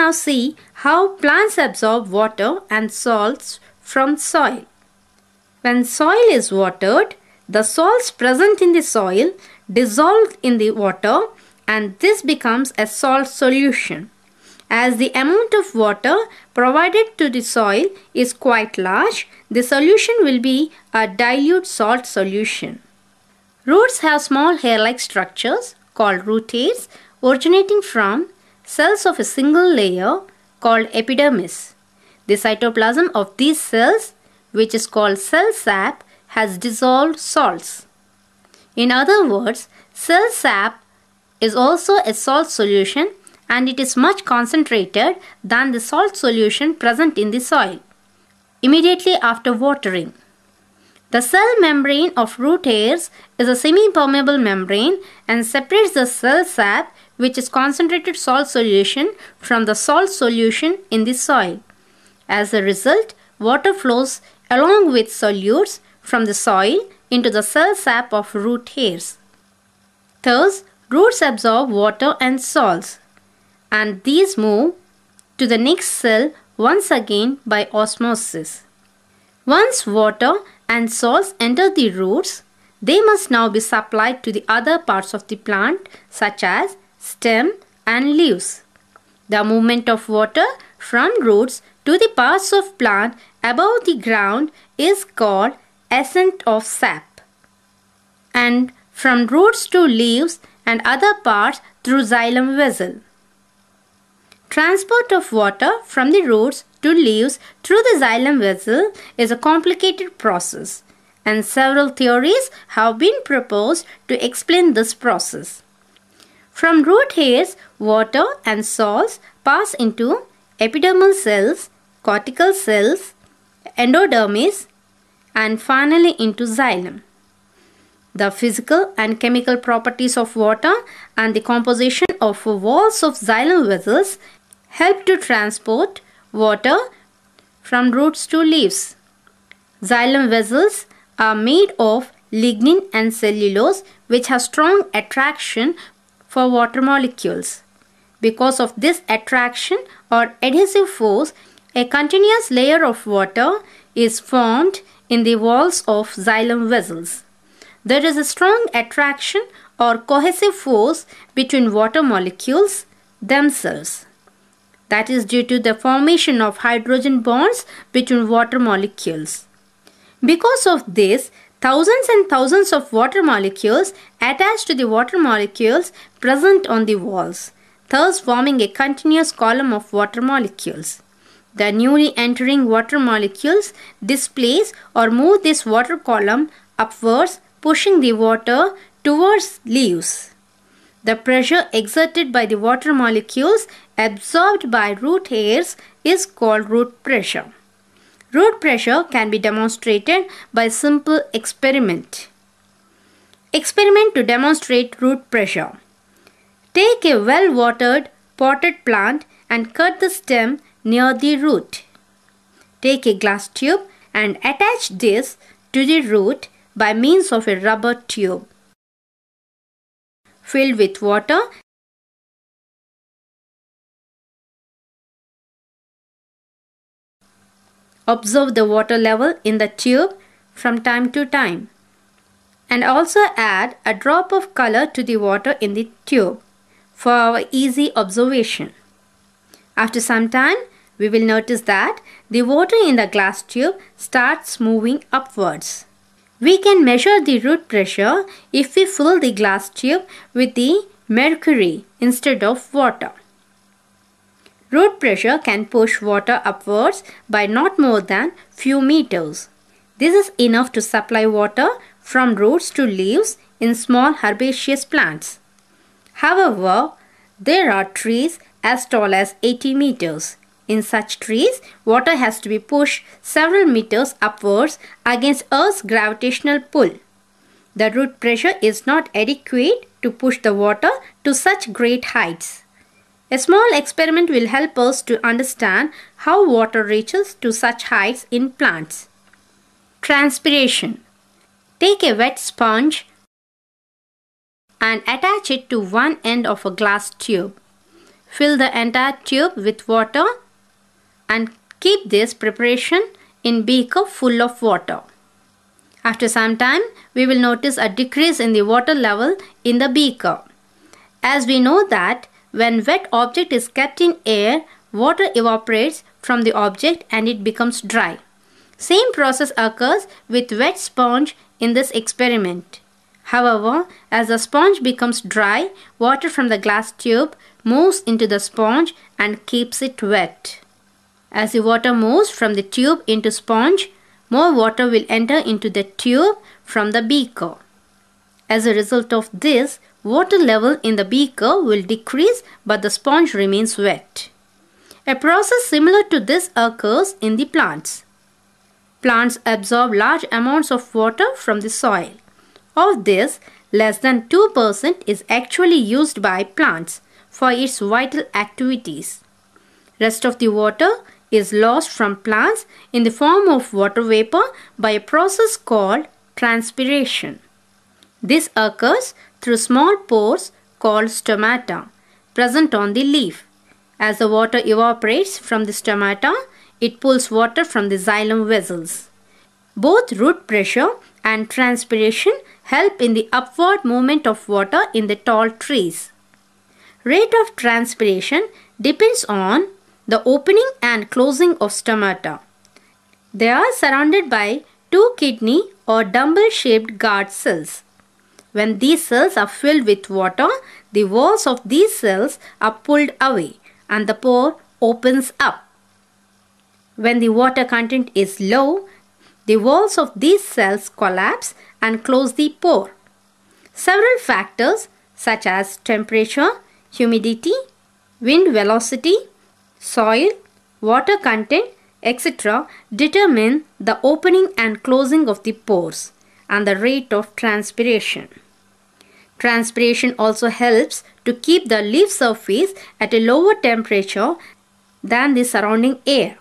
now see how plants absorb water and salts from soil. When soil is watered, the salts present in the soil dissolve in the water and this becomes a salt solution. As the amount of water provided to the soil is quite large, the solution will be a dilute salt solution. Roots have small hair-like structures called root hairs originating from cells of a single layer called epidermis. The cytoplasm of these cells, which is called cell sap, has dissolved salts. In other words, cell sap is also a salt solution and it is much concentrated than the salt solution present in the soil. Immediately after watering, the cell membrane of root hairs is a semi-permeable membrane and separates the cell sap, which is concentrated salt solution, from the salt solution in the soil. As a result, water flows along with solutes from the soil into the cell sap of root hairs. Thus, roots absorb water and salts, and these move to the next cell once again by osmosis. Once water and salts enter the roots, they must now be supplied to the other parts of the plant such as stem and leaves. The movement of water from roots to the parts of plant above the ground is called ascent of sap, and from roots to leaves and other parts through xylem vessel. Transport of water from the roots to leaves through the xylem vessel is a complicated process, and several theories have been proposed to explain this process. From root hairs, water and salts pass into epidermal cells, cortical cells, endodermis, and finally into xylem. The physical and chemical properties of water and the composition of walls of xylem vessels help to transport water from roots to leaves. Xylem vessels are made of lignin and cellulose, which have strong attraction for water molecules. Because of this attraction or adhesive force, a continuous layer of water is formed in the walls of xylem vessels. There is a strong attraction or cohesive force between water molecules themselves. That is due to the formation of hydrogen bonds between water molecules. Because of this, thousands and thousands of water molecules attach to the water molecules present on the walls, thus forming a continuous column of water molecules. The newly entering water molecules displace or move this water column upwards, pushing the water towards leaves. The pressure exerted by the water molecules absorbed by root hairs is called root pressure. Root pressure can be demonstrated by simple experiment. Experiment to demonstrate root pressure. Take a well-watered potted plant and cut the stem near the root. Take a glass tube and attach this to the root by means of a rubber tube filled with water. Observe the water level in the tube from time to time, and also add a drop of color to the water in the tube for our easy observation. After some time, we will notice that the water in the glass tube starts moving upwards. We can measure the root pressure if we fill the glass tube with the mercury instead of water. Root pressure can push water upwards by not more than few meters. This is enough to supply water from roots to leaves in small herbaceous plants. However, there are trees as tall as 80 meters. In such trees, water has to be pushed several meters upwards against Earth's gravitational pull. The root pressure is not adequate to push the water to such great heights. A small experiment will help us to understand how water reaches to such heights in plants. Transpiration. Take a wet sponge and attach it to one end of a glass tube. fill the entire tube with water and keep this preparation in beaker full of water. After some time, we will notice a decrease in the water level in the beaker. As we know that when wet object is kept in air, water evaporates from the object and it becomes dry. Same process occurs with wet sponge in this experiment. However, as the sponge becomes dry, water from the glass tube moves into the sponge and keeps it wet. As the water moves from the tube into sponge, more water will enter into the tube from the beaker. As a result of this, water level in the beaker will decrease but the sponge remains wet. A process similar to this occurs in the plants. Plants absorb large amounts of water from the soil. Of this, less than 2% is actually used by plants for its vital activities. Rest of the water is lost from plants in the form of water vapor by a process called transpiration. This occurs through small pores called stomata present on the leaf. As the water evaporates from the stomata, it pulls water from the xylem vessels. Both root pressure and transpiration help in the upward movement of water in the tall trees. Rate of transpiration depends on the opening and closing of stomata. They are surrounded by two kidney or dumbbell-shaped guard cells. When these cells are filled with water, the walls of these cells are pulled away and the pore opens up. When the water content is low, the walls of these cells collapse and close the pore. Several factors such as temperature, humidity, wind velocity, soil, water content, etc. determine the opening and closing of the pores and the rate of transpiration. Transpiration also helps to keep the leaf surface at a lower temperature than the surrounding air.